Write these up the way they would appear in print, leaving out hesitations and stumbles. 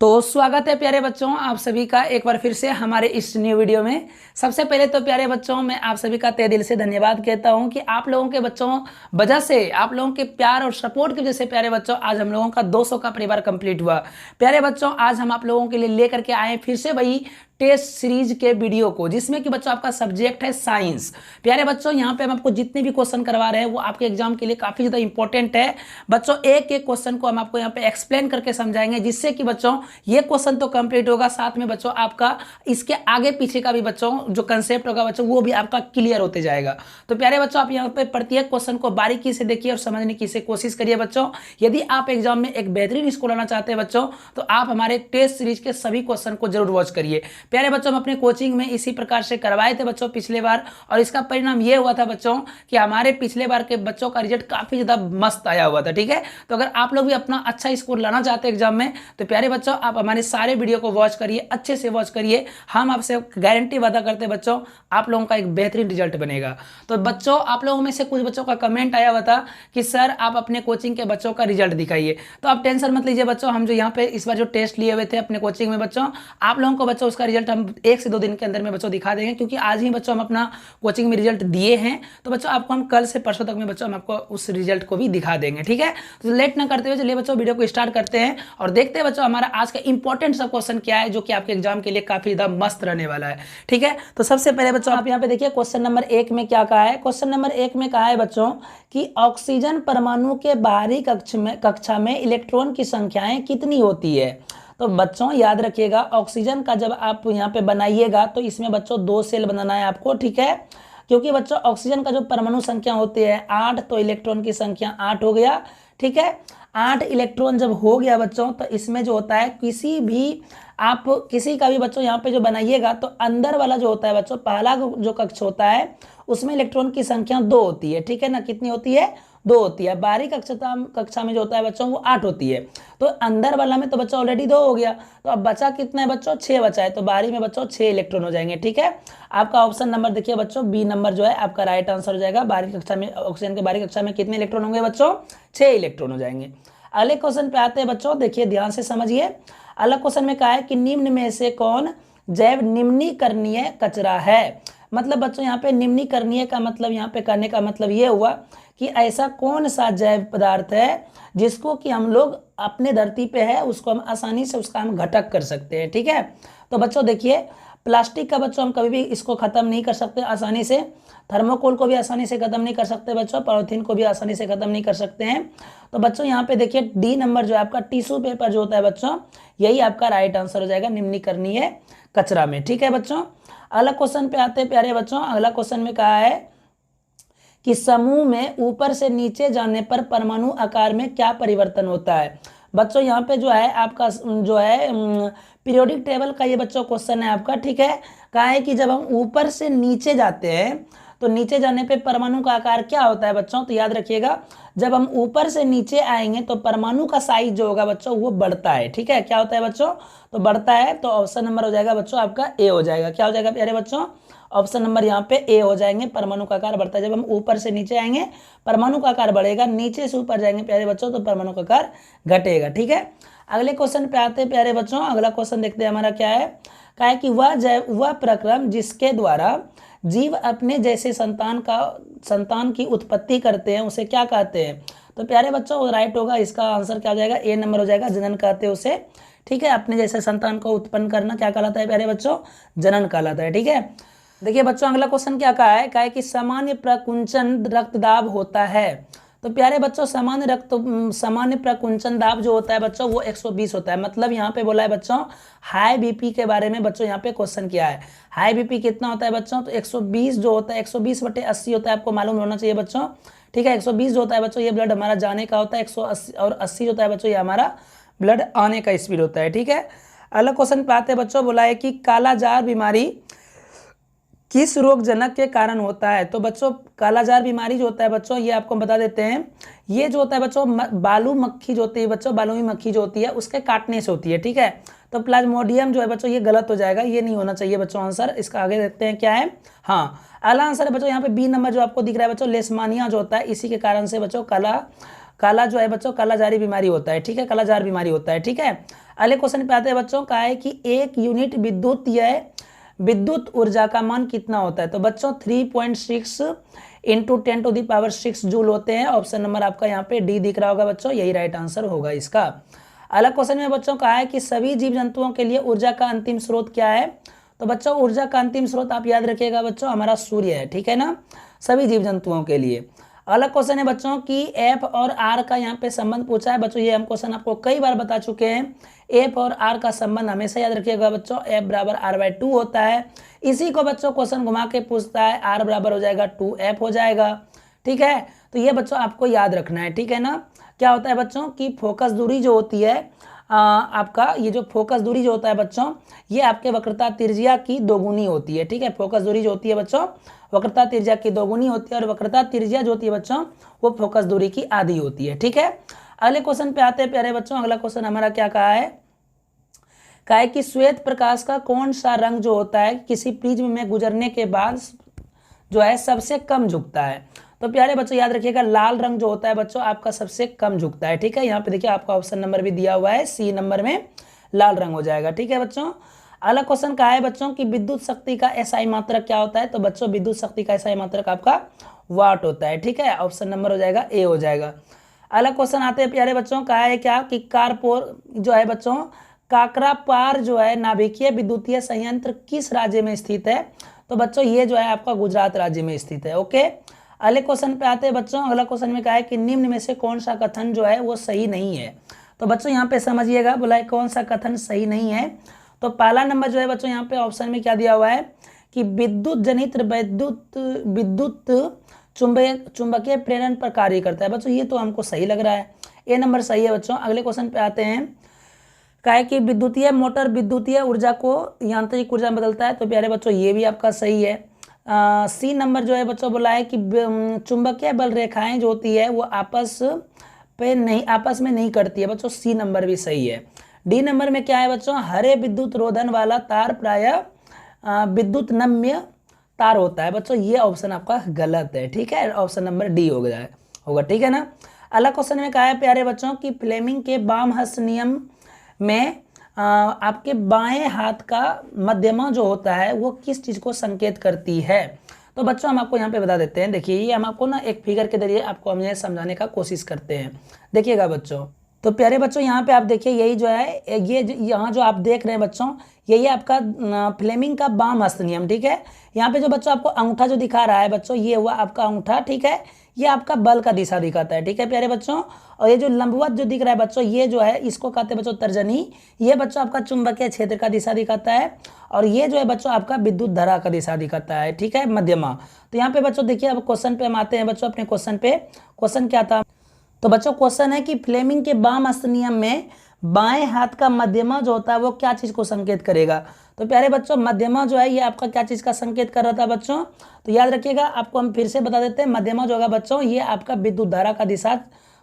तो स्वागत है प्यारे बच्चों आप सभी का एक बार फिर से हमारे इस न्यू वीडियो में। सबसे पहले तो प्यारे बच्चों मैं आप सभी का तहे दिल से धन्यवाद कहता हूं कि आप लोगों के बच्चों वजह से, आप लोगों के प्यार और सपोर्ट की वजह से प्यारे बच्चों आज हम लोगों का 200 का परिवार कंप्लीट हुआ। प्यारे बच्चों आज हम आप लोगों के लिए लेकर के आए फिर से वही टेस्ट सीरीज के वीडियो को, जिसमें कि बच्चों आपका सब्जेक्ट है साइंस। प्यारे बच्चों यहाँ पे हम आपको जितने भी क्वेश्चन करवा रहे हैं वो आपके एग्जाम के लिए काफी ज्यादा इंपॉर्टेंट है। बच्चों एक एक क्वेश्चन को हम आपको यहाँ पे एक्सप्लेन करके समझाएंगे, जिससे कि बच्चों ये क्वेश्चन तो कंप्लीट होगा, साथ में बच्चों आपका इसके आगे पीछे का भी बच्चों जो कंसेप्ट होगा बच्चों वो भी आपका क्लियर होते जाएगा। तो प्यारे बच्चों आप यहाँ पे प्रत्येक क्वेश्चन को बारीकी से देखिए और समझने की से कोशिश करिए बच्चों। यदि आप एग्जाम में एक बेहतरीन स्कोर लाना चाहते हैं बच्चों तो आप हमारे टेस्ट सीरीज के सभी क्वेश्चन को जरूर वॉच करिए। प्यारे बच्चों हम अपने कोचिंग में इसी प्रकार से करवाए थे बच्चों पिछले बार, और इसका परिणाम ये हुआ था बच्चों कि हमारे पिछले बार के बच्चों का रिजल्ट काफी ज्यादा मस्त आया हुआ था। ठीक है, तो अगर आप लोग भी अपना अच्छा स्कोर लाना चाहते हैं एग्जाम में तो प्यारे बच्चों आप हमारे सारे वीडियो को वॉच करिए, अच्छे से वॉच करिए। हम आपसे गारंटी वादा करते हैं बच्चों आप लोगों का एक बेहतरीन रिजल्ट बनेगा। तो बच्चों आप लोगों में से कुछ बच्चों का कमेंट आया हुआ था कि सर आप अपने कोचिंग के बच्चों का रिजल्ट दिखाइए, तो आप टेंशन मत लीजिए बच्चों। हम जो यहाँ पे इस बार जो टेस्ट लिए हुए थे अपने कोचिंग में बच्चों, आप लोगों को बच्चों उसका रिजल्ट हम 1 से 2 दिन के अंदर में बच्चों दिखा देंगे, क्योंकि आज ही बच्चों हम अपना कोचिंग में रिजल्ट दिए हैं। तो बच्चों आपको हम कल से परसों तक में बच्चों हम आपको उस रिजल्ट को भी दिखा देंगे। ठीक है, तो लेट ना करते हुए चलिए बच्चों वीडियो को स्टार्ट करते हैं और देखते हैं बच्चों हमारा आज का इंपॉर्टेंट सा क्वेश्चन क्या है, जो कि आपके एग्जाम के लिए काफी ज्यादा मस्त रहने वाला है। ठीक है, तो सबसे पहले बच्चों आप यहाँ पे देखिए क्वेश्चन नंबर 1 में क्या कहा है। क्वेश्चन नंबर 1 में कहा है बच्चों कि ऑक्सीजन परमाणु के बाहरी कक्षा में इलेक्ट्रॉन की संख्याएं कितनी होती है। तो बच्चों याद रखिएगा ऑक्सीजन का जब आप यहाँ पे बनाइएगा तो इसमें बच्चों 2 सेल बनाना है आपको। ठीक है, क्योंकि बच्चों ऑक्सीजन का जो परमाणु संख्या होती है 8, तो इलेक्ट्रॉन की संख्या 8 हो गया। ठीक है, 8 इलेक्ट्रॉन जब हो गया बच्चों तो इसमें जो होता है किसी का भी बच्चों यहाँ पे जो बनाइएगा तो अंदर वाला जो होता है बच्चों पहला जो कक्ष होता है उसमें इलेक्ट्रॉन की संख्या 2 होती है। ठीक है ना, कितनी होती है? 2 होती है। बाहरी कक्षा में जो होता है बच्चों वो 8 होती है। तो अंदर वाला में तो बच्चों ऑलरेडी 2 हो गया, तो अब बचा कितना है बच्चों? 6 बचा है, तो बाहरी में बच्चों 6 इलेक्ट्रॉन हो जाएंगे। ठीक है, आपका ऑप्शन नंबर देखिए बच्चों बी नंबर जो है आपका राइट आंसर हो जाएगा। बाहरी कक्षा में ऑक्सीजन के बाहरी कक्षा में कितने इलेक्ट्रॉन होंगे बच्चों? 6 इलेक्ट्रॉन हो जाएंगे। अगले क्वेश्चन पे आते हैं बच्चों, देखिए ध्यान से समझिए। अगला क्वेश्चन में कहा है कि निम्न में से कौन जैव निम्नीकरणीय कचरा है। मतलब बच्चों यहाँ पे निम्नीकरणीय का मतलब यहाँ पे करने का मतलब ये हुआ कि ऐसा कौन सा जैव पदार्थ है जिसको कि हम लोग अपने धरती पे है उसको हम आसानी से उसका हम घटक कर सकते हैं। ठीक है, तो बच्चों देखिए प्लास्टिक का बच्चों हम कभी भी इसको खत्म नहीं कर सकते आसानी से, थर्मोकोल को भी आसानी से खत्म नहीं कर सकते बच्चों, पॉलिथीन को भी आसानी से खत्म नहीं कर सकते हैं। तो बच्चों यहाँ पे देखिए डी नंबर जो है आपका टिश्यू पेपर जो होता है बच्चों यही आपका राइट आंसर हो जाएगा निम्नीकरणीय कचरा में। ठीक है बच्चों, अगला क्वेश्चन पे आते हैं प्यारे बच्चों। अगला क्वेश्चन में कहा है कि समूह में ऊपर से नीचे जाने पर परमाणु आकार में क्या परिवर्तन होता है। बच्चों यहाँ पे जो है आपका जो है पीरियोडिक टेबल का ये बच्चों क्वेश्चन है आपका। ठीक है, कहा है कि जब हम ऊपर से नीचे जाते हैं तो नीचे जाने पे परमाणु का आकार क्या होता है बच्चों? तो याद रखिएगा जब हम ऊपर से नीचे आएंगे तो परमाणु का साइज जो होगा बच्चों वो बढ़ता है। ठीक है, क्या होता है बच्चों? तो बढ़ता है। तो ऑप्शन नंबर हो जाएगा बच्चों आपका ए हो जाएगा। क्या हो जाएगा प्यारे बच्चों? ऑप्शन नंबर यहाँ पे ए हो जाएंगे। परमाणु का आकार बढ़ता है, जब हम ऊपर से नीचे आएंगे परमाणु का आकार बढ़ेगा, नीचे से ऊपर जाएंगे प्यारे बच्चों तो परमाणु का आकार घटेगा। ठीक है, अगले क्वेश्चन पे आते हैं प्यारे बच्चों। अगला क्वेश्चन देखते हैं हमारा क्या है। कहा है कि वह प्रक्रम जिसके द्वारा जीव अपने जैसे संतान की उत्पत्ति करते हैं उसे क्या कहते हैं। तो प्यारे बच्चों राइट होगा, इसका आंसर क्या हो जाएगा? ए नंबर हो जाएगा, जनन कहते हैं उसे। ठीक है, अपने जैसे संतान को उत्पन्न करना क्या कहलाता है प्यारे बच्चों? जनन कहलाता है। ठीक है, देखिए बच्चों अगला क्वेश्चन क्या कहा है। कहा है कि सामान्य प्रकुंचन रक्तदाब होता है। तो प्यारे बच्चों सामान्य प्रकुंचन दाब जो होता है बच्चों वो 120 होता है। मतलब यहाँ पे बोला है बच्चों हाई बीपी के बारे में बच्चों यहाँ पे क्वेश्चन किया है। हाई बीपी कितना होता है बच्चों? तो 120 जो होता है 120/80 होता है, आपको मालूम होना चाहिए बच्चों। ठीक है, 120 जो होता है बच्चों ये ब्लड हमारा जाने का होता है, 180 और 80 जो होता है बच्चों ये हमारा ब्लड आने का स्पीड होता है। ठीक है, अगला क्वेश्चन पे आते हैं बच्चों। बोला है कि कालाजार बीमारी किस रोगजनक के कारण होता है। तो बच्चों कालाजार बीमारी जो होता है बच्चों ये आपको बता देते हैं, ये जो होता है बच्चों बालू मक्खी जो होती है बच्चों, बालूई मक्खी जो होती है उसके काटने से होती है। ठीक है, तो प्लाज्मोडियम जो है बच्चों ये गलत हो जाएगा, ये नहीं होना चाहिए बच्चों आंसर। इसका आगे देखते हैं क्या है। हाँ, अगला आंसर है बच्चों यहाँ पे बी नंबर जो आपको दिख रहा है बच्चों, लेशमानिया जो होता है इसी के कारण से बच्चों काला जो है बच्चों कालाजारी बीमारी होता है। ठीक है, कालाजार बीमारी होता है। ठीक है, अगले क्वेश्चन पे आते हैं बच्चों, कहा है कि 1 यूनिट विद्युत ऊर्जा का मान कितना होता है। तो बच्चों 3.6 इंटू 10⁻⁶ जूल होते हैं। ऑप्शन नंबर आपका यहाँ पे डी दिख रहा होगा बच्चों, यही राइट आंसर होगा इसका। अगला क्वेश्चन में बच्चों कहा है कि सभी जीव जंतुओं के लिए ऊर्जा का अंतिम स्रोत क्या है। तो बच्चों ऊर्जा का अंतिम स्रोत आप याद रखिएगा बच्चों, हमारा सूर्य है, ठीक है ना, सभी जीव जंतुओं के लिए। अगला क्वेश्चन है बच्चों कि एफ और आर का यहाँ पे संबंध पूछा है बच्चों, ये हम क्वेश्चन आपको कई बार बता चुके हैं। एफ और आर का संबंध हमेशा याद रखिएगा बच्चों, एफ बराबर r/2 होता है। इसी को बच्चों क्वेश्चन घुमा के पूछता है, आर बराबर हो जाएगा 2f हो जाएगा, ठीक है। तो ये बच्चों आपको याद रखना है, ठीक है ना। क्या होता है बच्चों कि फोकस दूरी जो होती है आपका, ये जो फोकस दूरी जो होता है बच्चों, ये आपके वक्रता त्रिज्या की दोगुनी होती है, ठीक है। फोकस दूरी जो होती है बच्चों वक्रता त्रिज्या की दोगुनी होती है, और वक्रता त्रिज्या जो होती है बच्चों वो फोकस दूरी की आधी होती है, ठीक है। अगले क्वेश्चन पे आते हैं प्यारे बच्चों। अगला क्वेश्चन हमारा क्या कहा है कि श्वेत प्रकाश का कौन सा रंग जो होता है किसी प्रिज्म में गुजरने के बाद जो है सबसे कम झुकता है। तो प्यारे बच्चों याद रखिएगा, लाल रंग जो होता है बच्चों आपका सबसे कम झुकता है, ठीक है। यहाँ पे देखिए आपका ऑप्शन नंबर भी दिया हुआ है, सी नंबर में लाल रंग हो जाएगा, ठीक है बच्चों। अगला क्वेश्चन कहा है बच्चों कि विद्युत शक्ति का एसआई मात्रक क्या होता है। तो बच्चों विद्युत शक्ति का एसआई मात्रक आपका वाट होता है, ठीक है। ऑप्शन नंबर हो जाएगा ए हो जाएगा। अगला क्वेश्चन आते हैं प्यारे बच्चों, कहा है क्या कि कारपोर जो है बच्चों काकरापार जो है नाभिकीय विद्युतीय संयंत्र किस राज्य में स्थित है। तो बच्चों ये जो है आपका गुजरात राज्य में स्थित है, ओके। अगले क्वेश्चन पे आते हैं बच्चों। अगला क्वेश्चन में कहा है कि निम्न में से कौन सा कथन जो है वो सही नहीं है। तो बच्चों यहाँ पे समझिएगा, बोला है कौन सा कथन सही नहीं है। तो पहला नंबर जो है बच्चों यहाँ पे ऑप्शन में क्या दिया हुआ है कि विद्युत जनित विद्युत चुंबकीय प्रेरण पर कार्य करता है। बच्चों ये तो हमको सही लग रहा है, ए नंबर सही है बच्चों। अगले क्वेश्चन पे आते हैं, कहा है कि विद्युतीय मोटर विद्युतीय ऊर्जा को यांत्रिक ऊर्जा में बदलता है। तो प्यारे बच्चों ये भी आपका सही है। सी नंबर जो है बच्चों बोला है कि चुंबकीय बल रेखाएं जो होती है वो आपस में नहीं कटती है। बच्चों सी नंबर भी सही है। डी नंबर में क्या है बच्चों, हरे विद्युत रोधन वाला तार प्रायः विद्युत नम्य तार होता है। बच्चों ये ऑप्शन आपका गलत है, ठीक है। ऑप्शन नंबर डी होगा, ठीक है ना। अगला क्वेश्चन में कहा है प्यारे बच्चों कि फ्लेमिंग के वाम हस्त नियम में आपके बाएं हाथ का मध्यमा जो होता है वो किस चीज को संकेत करती है। तो बच्चों हम आपको यहाँ पे बता देते हैं, देखिए ये हम आपको ना एक फिगर के जरिए आपको हम ये समझाने का कोशिश करते हैं, देखिएगा बच्चों। तो प्यारे बच्चों यहाँ पे आप देखिए, यही जो है ये यहाँ जो आप देख रहे हैं बच्चों, यही आपका फ्लेमिंग का वाम हस्त नियम, ठीक है। यहाँ पे जो बच्चों आपको अंगूठा जो दिखा रहा है बच्चों, ये हुआ आपका अंगूठा, ठीक है। ये आपका बल का दिशा दिखाता है, ठीक है प्यारे बच्चों। और ये जो लंबवत जो दिख रहा है बच्चों, ये जो है इसको कहते हैं बच्चों तर्जनी। ये बच्चों आपका चुंबकीय क्षेत्र का दिशा दिखाता है, और ये जो है बच्चों आपका विद्युत धारा का दिशा दिखाता है, ठीक है, मध्यमा। तो यहाँ पे बच्चों देखिए, अब क्वेश्चन पे हम आते हैं बच्चों, अपने क्वेश्चन पे। क्वेश्चन क्या था, तो बच्चों क्वेश्चन है कि फ्लेमिंग के वाम हस्त नियम में बाएं हाथ का मध्यमा जो होता है वो क्या चीज को संकेत करेगा। तो प्यारे बच्चों मध्यमा जो है ये आपका क्या चीज का संकेत कर रहा था बच्चों। तो याद रखिएगा, आपको हम फिर से बता देते हैं, मध्यमा जो होगा बच्चों ये आपका विद्युत धारा का दिशा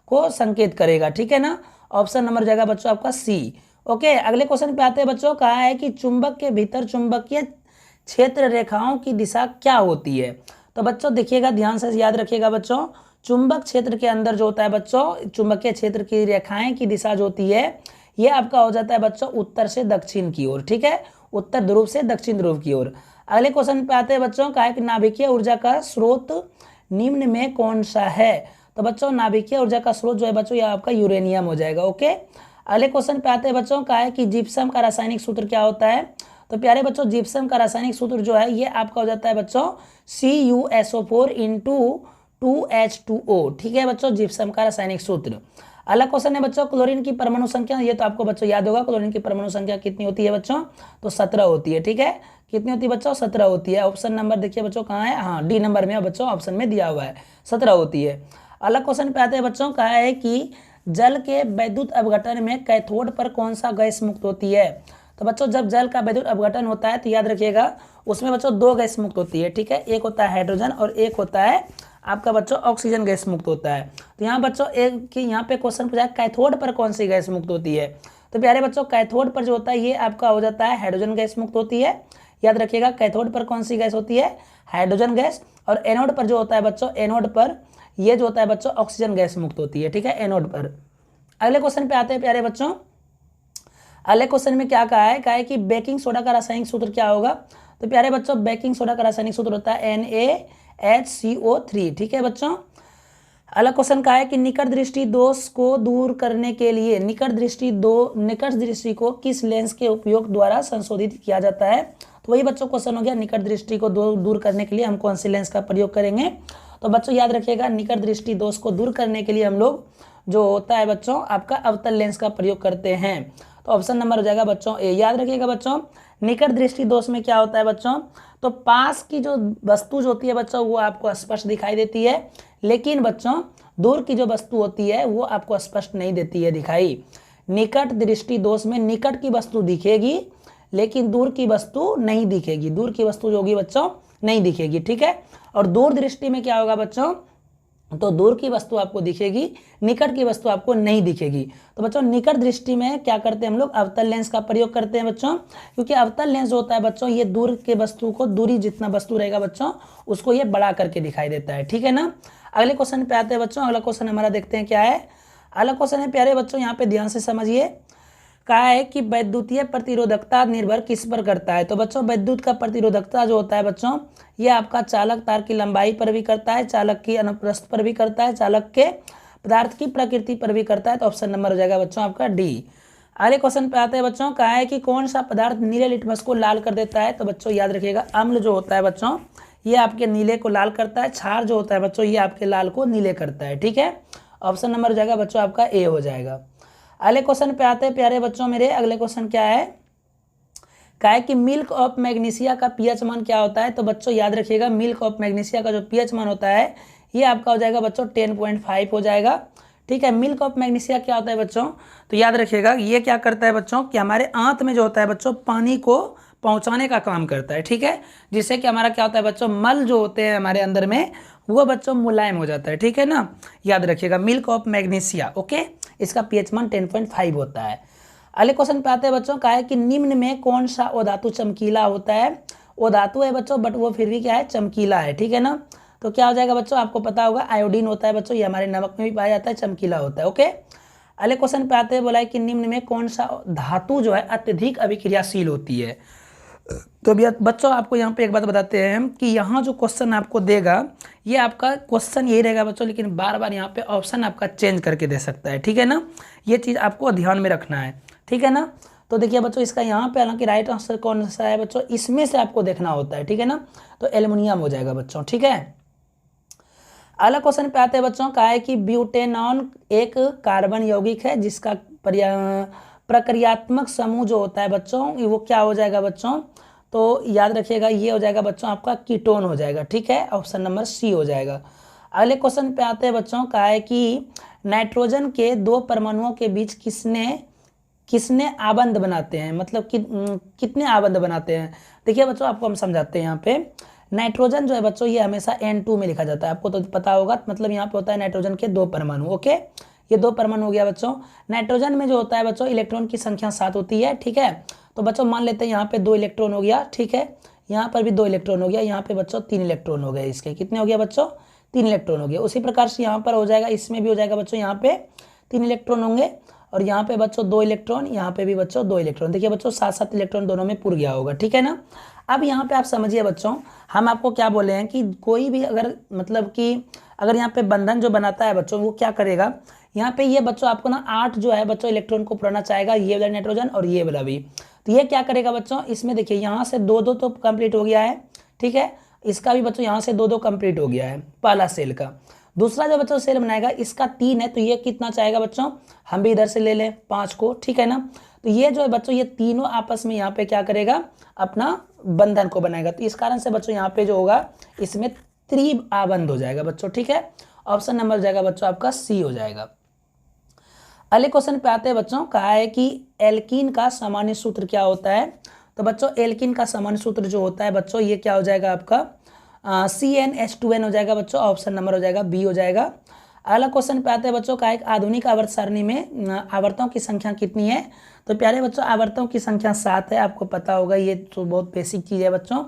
को संकेत करेगा, ठीक है ना। ऑप्शन नंबर जाएगा बच्चों आपका सी, ओके। अगले क्वेश्चन पे आते हैं बच्चों, कहा है कि चुंबक के भीतर चुंबकीय क्षेत्र रेखाओं की दिशा क्या होती है। तो बच्चों देखिएगा, ध्यान से याद रखिएगा बच्चों, चुंबक क्षेत्र के अंदर जो होता है बच्चों, चुंबकीय क्षेत्र की रेखाएं की दिशा जो होती है ये आपका हो जाता है बच्चों उत्तर से दक्षिण की ओर, ठीक है, उत्तर ध्रुव से दक्षिण ध्रुव की ओर। अगले क्वेश्चन पे आते हैं बच्चों, कहा है कि नाभिकीय ऊर्जा का स्रोत निम्न में कौन सा है। तो बच्चों नाभिकीय ऊर्जा का स्रोत जो है बच्चों यह आपका यूरेनियम हो जाएगा, ओके। अगले क्वेश्चन पे आते हैं बच्चों, कहा है कि जिप्सम का रासायनिक सूत्र क्या होता है। तो प्यारे बच्चों जिप्सम का रासायनिक सूत्र जो है ये आपका हो जाता है बच्चों CuSO4 × 2H2O, ठीक है बच्चों, जिप्सम का रासायनिक सूत्र। अगला क्वेश्चन है बच्चों, क्लोरीन की परमाणु संख्या, ये तो आपको बच्चों याद होगा, क्लोरीन की परमाणु संख्या कितनी होती है बच्चों, तो 17 होती है, ठीक है। कितनी होती है बच्चों, 17 होती है। ऑप्शन नंबर देखिए बच्चों कहाँ है, हाँ डी नंबर में बच्चों ऑप्शन में दिया हुआ है, 17 होती है। अगला क्वेश्चन पे आते हैं बच्चों, कहा है कि जल के वैद्युत अपघटन में कैथोड पर कौन सा गैस मुक्त होती है। तो बच्चों जब जल का वैद्युत अपघटन होता है तो याद रखिएगा उसमें बच्चों 2 गैस मुक्त होती है, ठीक है। एक होता है हाइड्रोजन और एक होता है आपका बच्चों ऑक्सीजन गैस मुक्त होता है। तो यहाँ बच्चों एक कि यहाँ पे क्वेश्चन पूछा है कैथोड पर कौन सी गैस मुक्त होती है। तो प्यारे बच्चों कैथोड पर जो होता है ये आपका हो जाता है हाइड्रोजन गैस मुक्त होती है, याद रखिएगा। कैथोड पर कौन सी गैस होती है, हाइड्रोजन गैस। और एनोड पर जो होता है बच्चों, एनोड पर ये जो होता है बच्चों ऑक्सीजन गैस मुक्त होती है, ठीक है, एनोड पर। अगले क्वेश्चन पे आते हैं प्यारे बच्चों। अगले क्वेश्चन में क्या कहा है कि बेकिंग सोडा का रासायनिक सूत्र क्या होगा। तो प्यारे बच्चों बेकिंग सोडा का रासायनिक सूत्र होता है NaHCO3। ठीक है बच्चों। अगला क्वेश्चन का है कि निकट दृष्टि दोष को दूर करने के लिए निकट दृष्टि को किस लेंस के उपयोग द्वारा संशोधित किया जाता है। तो वही बच्चों क्वेश्चन हो गया, निकट दृष्टि को दूर करने के लिए हम कौन सी लेंस का प्रयोग करेंगे। तो बच्चों याद रखिएगा, निकट दृष्टि दोष को दूर करने के लिए हम लोग जो होता है बच्चों आपका अवतल लेंस का प्रयोग करते हैं। तो ऑप्शन नंबर हो जाएगा बच्चों ए। याद रखिएगा बच्चों, निकट दृष्टि दोष में क्या होता है बच्चों, तो पास की जो वस्तु जो होती है बच्चों वो आपको स्पष्ट दिखाई देती है, लेकिन बच्चों दूर की जो वस्तु होती है वो आपको स्पष्ट नहीं देती है दिखाई। निकट दृष्टि दोष में निकट की वस्तु दिखेगी लेकिन दूर की वस्तु नहीं दिखेगी, दूर की वस्तु जो होगी बच्चों नहीं दिखेगी। ठीक है। और दूर दृष्टि में क्या होगा बच्चों, तो दूर की वस्तु आपको दिखेगी, निकट की वस्तु आपको नहीं दिखेगी। तो बच्चों निकट दृष्टि में क्या करते हैं हम लोग, अवतल लेंस का प्रयोग करते हैं बच्चों, क्योंकि अवतल लेंस जो होता है बच्चों ये दूर के वस्तु को, दूरी जितना वस्तु रहेगा बच्चों उसको ये बड़ा करके दिखाई देता है। ठीक है ना। अगले क्वेश्चन पे आते हैं बच्चों। अगला क्वेश्चन हमारा देखते हैं क्या है। अगला क्वेश्चन है प्यारे बच्चों, यहाँ पे ध्यान से समझिए। कहा है कि वैद्युतीय प्रतिरोधकता निर्भर किस पर करता है। तो बच्चों विद्युत का प्रतिरोधकता जो होता है बच्चों ये आपका चालक तार की लंबाई पर भी करता है, चालक की अनुप्रस्थ पर भी करता है, चालक के पदार्थ की प्रकृति पर भी करता है। तो ऑप्शन नंबर हो जाएगा बच्चों आपका डी। अगले क्वेश्चन पे आते हैं बच्चों। कहा है कि कौन सा पदार्थ नीले लिटमस को लाल कर देता है। तो बच्चों याद रखिएगा, अम्ल जो होता है बच्चों ये आपके नीले को लाल करता है, क्षार जो होता है बच्चों ये आपके लाल को नीले करता है। ठीक है। ऑप्शन नंबर हो जाएगा बच्चों आपका ए हो जाएगा। अगले क्वेश्चन पे आते हैं प्यारे बच्चों मेरे। अगले क्वेश्चन क्या है, कहा है कि मिल्क ऑफ मैग्नीशिया का पीएच मान क्या होता है। तो बच्चों याद रखिएगा, मिल्क ऑफ मैग्नीशिया का जो पीएच मान होता है ये आपका हो जाएगा बच्चों 10.5 हो जाएगा। ठीक है। मिल्क ऑफ मैग्नीशिया क्या होता है बच्चों, तो याद रखिएगा ये क्या करता है बच्चों कि हमारे आंत में जो होता है बच्चों पानी को पहुंचाने का काम करता है। ठीक है। जिससे कि हमारा क्या होता है बच्चों, मल जो होते हैं हमारे अंदर में वो बच्चों मुलायम हो जाता है। ठीक है ना। याद रखिएगा मिल्क ऑफ मैग्नीशिया। ओके। इसका पीएच मान 10.5 होता है। अगले क्वेश्चन पे आते हैं बच्चों। कहा है कि निम्न में कौन सा अधातु चमकीला होता है। अधातु है बच्चों बट वो फिर भी क्या है, चमकीला है। ठीक है ना। तो क्या हो जाएगा बच्चों, आपको पता होगा आयोडीन होता है बच्चों, ये हमारे नमक में भी पाया जाता है, चमकीला होता है। ओके। अगले क्वेश्चन पे आते हैं, बोला है कि निम्न में कौन सा धातु जो है अत्यधिक अभिक्रियाशील होती है। तो भैया बच्चों आपको यहाँ पे एक बात बताते हैं कि यहाँ जो क्वेश्चन आपको देगा ये आपका क्वेश्चन यही रहेगा बच्चों, लेकिन बार बार यहाँ पे ऑप्शन आपका चेंज करके दे सकता है। ठीक है ना। ये चीज़ आपको ध्यान में रखना है। ठीक है ना। तो देखिए बच्चों इसका यहाँ पे हालांकि राइट आंसर कौन सा है बच्चों, इसमें से आपको देखना होता है। ठीक है ना। तो एल्युमिनियम हो जाएगा बच्चों। ठीक है। अगला क्वेश्चन पे आते हैं बच्चों। कहा है कि ब्यूटेनॉन एक कार्बन यौगिक है जिसका प्रक्रियात्मक समूह जो होता है बच्चों वो क्या हो जाएगा बच्चों, तो याद रखिएगा ये हो जाएगा बच्चों आपका कीटोन हो जाएगा। ठीक है। ऑप्शन नंबर सी हो जाएगा। अगले क्वेश्चन पे आते हैं बच्चों। कहा है कि नाइट्रोजन के दो परमाणुओं के बीच किसने आबंध बनाते हैं, मतलब कितने आबंध बनाते हैं। देखिए बच्चों आपको हम समझाते हैं। यहाँ पे नाइट्रोजन जो है बच्चों ये हमेशा N2 में लिखा जाता है, आपको तो पता होगा। मतलब यहाँ पे होता है नाइट्रोजन के दो परमाणु। ओके। ये दो परमाणु हो गया बच्चों। नाइट्रोजन में जो होता है बच्चों इलेक्ट्रॉन की संख्या 7 होती है। ठीक है। तो बच्चों मान लेते हैं यहाँ पे 2 इलेक्ट्रॉन हो गया। ठीक है। यहाँ पर भी 2 इलेक्ट्रॉन हो गया, यहाँ पे बच्चों 3 इलेक्ट्रॉन हो गए। इसके कितने हो गया बच्चों, 3 इलेक्ट्रॉन हो गया। उसी प्रकार से यहाँ पर हो जाएगा, इसमें भी हो जाएगा बच्चों, यहाँ पे 3 इलेक्ट्रॉन होंगे और यहाँ पे बच्चों 2 इलेक्ट्रॉन, यहाँ पे भी बच्चों 2 इलेक्ट्रॉन। देखिए बच्चों 7-7 इलेक्ट्रॉन दोनों में पुर गया होगा। ठीक है ना। अब यहाँ पे आप समझिए बच्चों, हम आपको क्या बोले हैं कि कोई भी अगर मतलब कि अगर यहाँ पे बंधन जो बनाता है बच्चों वो क्या करेगा, यहाँ पे ये बच्चों आपको ना 8 जो है बच्चों इलेक्ट्रॉन को पुराना चाहेगा, ये वाला नाइट्रोजन और ये वाला भी। तो ये क्या करेगा बच्चों, इसमें देखिए यहाँ से 2-2 तो कंप्लीट हो गया है। ठीक है। इसका भी बच्चों यहाँ से 2-2 कंप्लीट हो गया है पहला सेल का। दूसरा जो बच्चों सेल बनाएगा इसका 3 है, तो ये कितना चाहेगा बच्चों, हम भी इधर से ले लें 5 को। ठीक है ना। तो ये जो है बच्चों ये तीनों आपस में यहाँ पे क्या करेगा, अपना बंधन को बनाएगा। तो इस कारण से बच्चों यहाँ पे जो होगा इसमें त्रिआबंध हो जाएगा बच्चों। ठीक है। ऑप्शन नंबर हो जाएगा बच्चों आपका सी हो जाएगा। अगले क्वेश्चन पे आते हैं बच्चों। कहा है कि एल्कीन का सामान्य सूत्र क्या होता है। तो बच्चों एल्कीन का सामान्य सूत्र जो होता है बच्चों ये क्या हो जाएगा आपका CnH2n हो जाएगा बच्चों। ऑप्शन नंबर हो जाएगा बी हो जाएगा। अगला क्वेश्चन पे आते हैं बच्चों। का एक आधुनिक आवर्त सारणी में आवर्तों की संख्या कितनी है। तो प्यारे बच्चों आवर्तों की संख्या 7 है, आपको पता होगा, ये तो बहुत बेसिक चीज़ है बच्चों।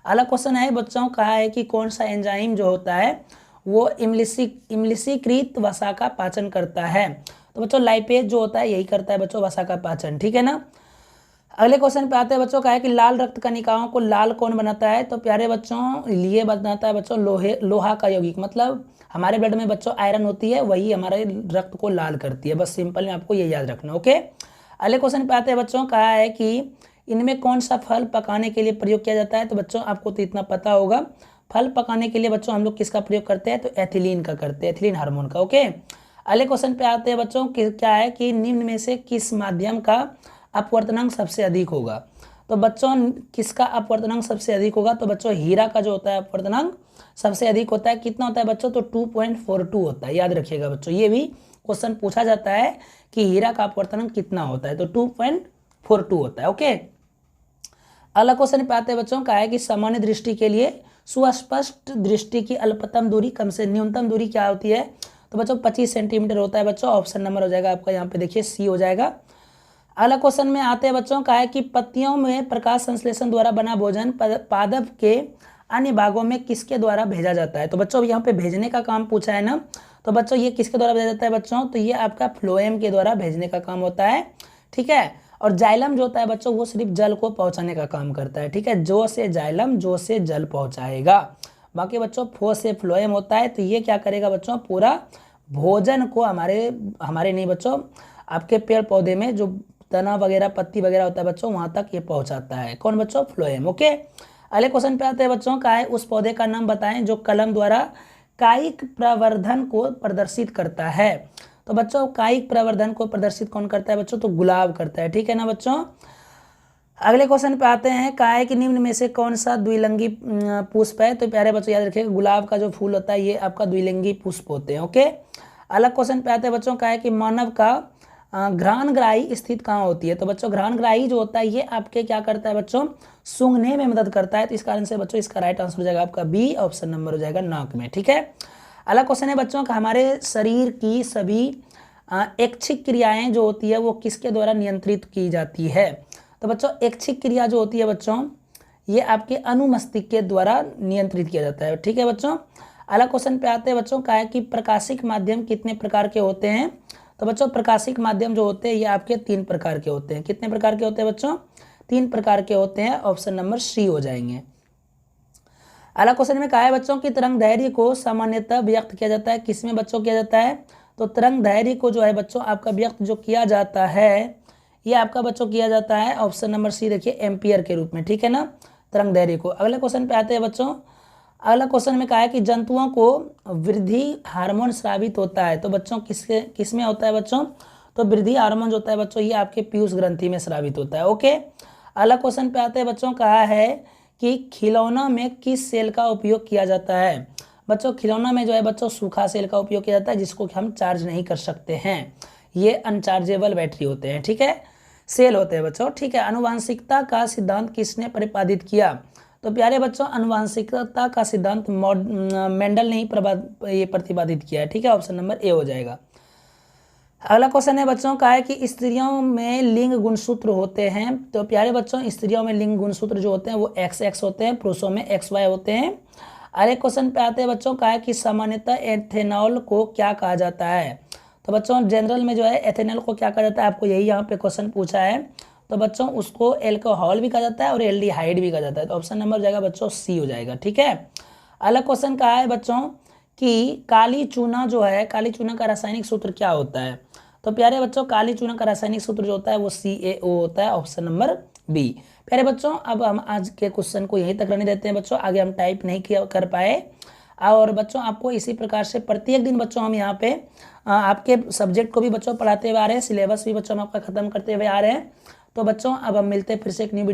अगला क्वेश्चन है बच्चों, कहा है कि कौन सा एंजाइम जो होता है वो इमलिसीकृत वसा का पाचन करता है। तो बच्चों लाइपेज जो होता है यही करता है बच्चों वसा का पाचन, ठीक है ना। अगले क्वेश्चन पे आते हैं बच्चों, कहा है कि लाल रक्त कणिकाओं को लाल कौन बनाता है? तो प्यारे बच्चों ये बनाता है बच्चों लोहा का यौगिक, मतलब हमारे ब्लड में बच्चों आयरन होती है, वही हमारे रक्त को लाल करती है। बस सिंपल में आपको ये याद रखना, ओके। अगले क्वेश्चन पे आते हैं बच्चों, कहा है कि इनमें कौन सा फल पकाने के लिए प्रयोग किया जाता है? तो बच्चों आपको तो इतना पता होगा, फल पकाने के लिए बच्चों हम लोग किसका प्रयोग करते हैं? तो एथिलीन का करते हैं, एथिलीन हार्मोन का, ओके। अगले क्वेश्चन पे आते हैं बच्चों, क्या है कि निम्न में से किस माध्यम का अपवर्तनांक सबसे अधिक होगा? तो बच्चों किसका अपवर्तनांक सबसे अधिक होगा? तो बच्चों हीरा का जो होता है अपवर्तनांक सबसे अधिक होता है। कितना होता है बच्चों? तो 2.42 होता है, याद रखिएगा बच्चों, ये भी क्वेश्चन पूछा जाता है कि हीरा का अपवर्तनांक कितना होता है, तो 2.42 होता है, ओके। अगला क्वेश्चन पे आते हैं बच्चों, कहा है कि सामान्य दृष्टि के लिए सुस्पष्ट दृष्टि की अल्पतम दूरी कम से न्यूनतम दूरी क्या होती है? तो बच्चों 25 सेंटीमीटर होता है बच्चों, ऑप्शन नंबर हो जाएगा आपका यहाँ पे देखिए सी हो जाएगा। अगला क्वेश्चन में आते हैं बच्चों, कहा है कि पत्तियों में प्रकाश संश्लेषण द्वारा बना भोजन पादप के अन्य भागों में किसके द्वारा भेजा जाता है? तो बच्चों यहाँ पे भेजने का काम पूछा है ना, तो बच्चों ये किसके द्वारा भेजा जाता है बच्चों? तो ये आपका फ्लोएम के द्वारा भेजने का काम होता है, ठीक है। और जाइलम जो होता है बच्चों वो सिर्फ जल को पहुंचाने का काम करता है, ठीक है। जो से जाइलम, जो से जल पहुंचाएगा। बाकी बच्चों फो से फ्लोएम होता है, तो ये क्या करेगा बच्चों? पूरा भोजन को हमारे नहीं बच्चों, आपके पेड़ पौधे में जो तना वगैरह पत्ती वगैरह होता है बच्चों वहां तक ये पहुंचाता है। कौन बच्चों? Phloem, okay. अगले क्वेश्चन पे आते हैं बच्चों, का है उस पौधे का नाम बताएं जो कलम द्वारा कायिक प्रवर्धन को प्रदर्शित करता है? तो बच्चों कायिक प्रवर्धन को प्रदर्शित कौन करता है बच्चों? तो गुलाब करता है, ठीक है ना बच्चों। अगले क्वेश्चन पे आते हैं, कहा है कि निम्न में से कौन सा द्विलिंगी पुष्प है? तो प्यारे बच्चों याद रखिएगा, गुलाब का जो फूल होता है ये आपका द्विलिंगी पुष्प होते हैं, ओके। अलग क्वेश्चन पे आते हैं बच्चों, कहा है कि मानव का घ्राणग्राही स्थित कहाँ होती है? तो बच्चों घ्राणग्राही जो होता है ये आपके क्या करता है बच्चों? सूंघने में मदद करता है, तो इस कारण से बच्चों इसका राइट आंसर हो जाएगा आपका बी, ऑप्शन नंबर हो जाएगा नाक में, ठीक है। अगला क्वेश्चन है बच्चों का, हमारे शरीर की सभी ऐच्छिक क्रियाएं जो होती है वो किसके द्वारा नियंत्रित की जाती है? तो बच्चों ऐच्छिक क्रिया जो होती है बच्चों ये आपके अनुमस्तिष्क के द्वारा नियंत्रित किया जाता है, ठीक है बच्चों। अगला क्वेश्चन पे आते हैं बच्चों, का है कि प्रकाशिक माध्यम कितने प्रकार के होते हैं? तो बच्चों प्रकाशिक माध्यम जो होते हैं ये आपके 3 प्रकार के होते हैं। कितने प्रकार के होते हैं बच्चों? 3 प्रकार के होते हैं, ऑप्शन नंबर सी हो जाएंगे। अगला क्वेश्चन में कहा है बच्चों की तरंग दैर्घ्य को सामान्यतः व्यक्त किया जाता है किसमें बच्चों किया जाता है? तो तरंग दैर्घ्य को जो है बच्चों आपका व्यक्त जो किया जाता है ये आपका बच्चों किया जाता है, ऑप्शन नंबर सी देखिए एम्पियर के रूप में, ठीक है ना, तरंग दैर्घ्य को। अगले क्वेश्चन पे आते हैं बच्चों, अगला क्वेश्चन में कहा है कि जंतुओं को वृद्धि हार्मोन स्रावित होता है, तो बच्चों किसमें होता है बच्चों? तो वृद्धि हार्मोन जो होता है बच्चों ये आपके पीयूष ग्रंथि में स्रावित होता है, ओके। अगला क्वेश्चन पे आते हैं बच्चों, कहा है कि खिलौना में किस सेल का उपयोग किया जाता है? बच्चों खिलौना में जो है बच्चों सूखा सेल का उपयोग किया जाता है जिसको हम चार्ज नहीं कर सकते हैं, ये अनचार्जेबल बैटरी होते हैं, ठीक है, सेल होते हैं बच्चों, ठीक है। आनुवांशिकता का सिद्धांत किसने प्रतिपादित किया? तो प्यारे बच्चों आनुवांशिकता का सिद्धांत मेंडल ने ही प्रतिपादित किया है, ठीक है, ऑप्शन नंबर ए हो जाएगा। अगला क्वेश्चन है बच्चों का है कि स्त्रियों में लिंग गुणसूत्र होते हैं, तो प्यारे बच्चों स्त्रियों में लिंग गुणसूत्र जो होते हैं वो XX होते हैं, पुरुषों में XY होते हैं। अगले क्वेश्चन पे आते हैं बच्चों का है कि सामान्यतः एथेनॉल को क्या कहा जाता है? तो बच्चों जनरल में जो है एथेनॉल को क्या कहा जाता है, आपको यही यहाँ पे क्वेश्चन पूछा है, तो बच्चों उसको एल्कोहल भी कहा जाता है और एल्डिहाइड भी कहा जाता है, तो ऑप्शन नंबर हो जाएगा बच्चों सी हो जाएगा, ठीक है। अगला क्वेश्चन कहा है बच्चों कि काली चूना जो है, काली चूना का रासायनिक सूत्र क्या होता है? तो प्यारे बच्चों काली चूना का रासायनिक सूत्र जो होता है वो CaO होता है, ऑप्शन नंबर बी। प्यारे बच्चों अब हम आज के क्वेश्चन को यहीं तक रहने देते हैं बच्चों, आगे हम टाइप नहीं कर पाए, और बच्चों आपको इसी प्रकार से प्रत्येक दिन बच्चों हम यहाँ पे आपके सब्जेक्ट को भी बच्चों पढ़ाते हुए आ रहे हैं, सिलेबस भी बच्चों हम आपका खत्म करते हुए आ रहे हैं। तो बच्चों अब हम मिलते हैं फिर से एक न्यू वीडियो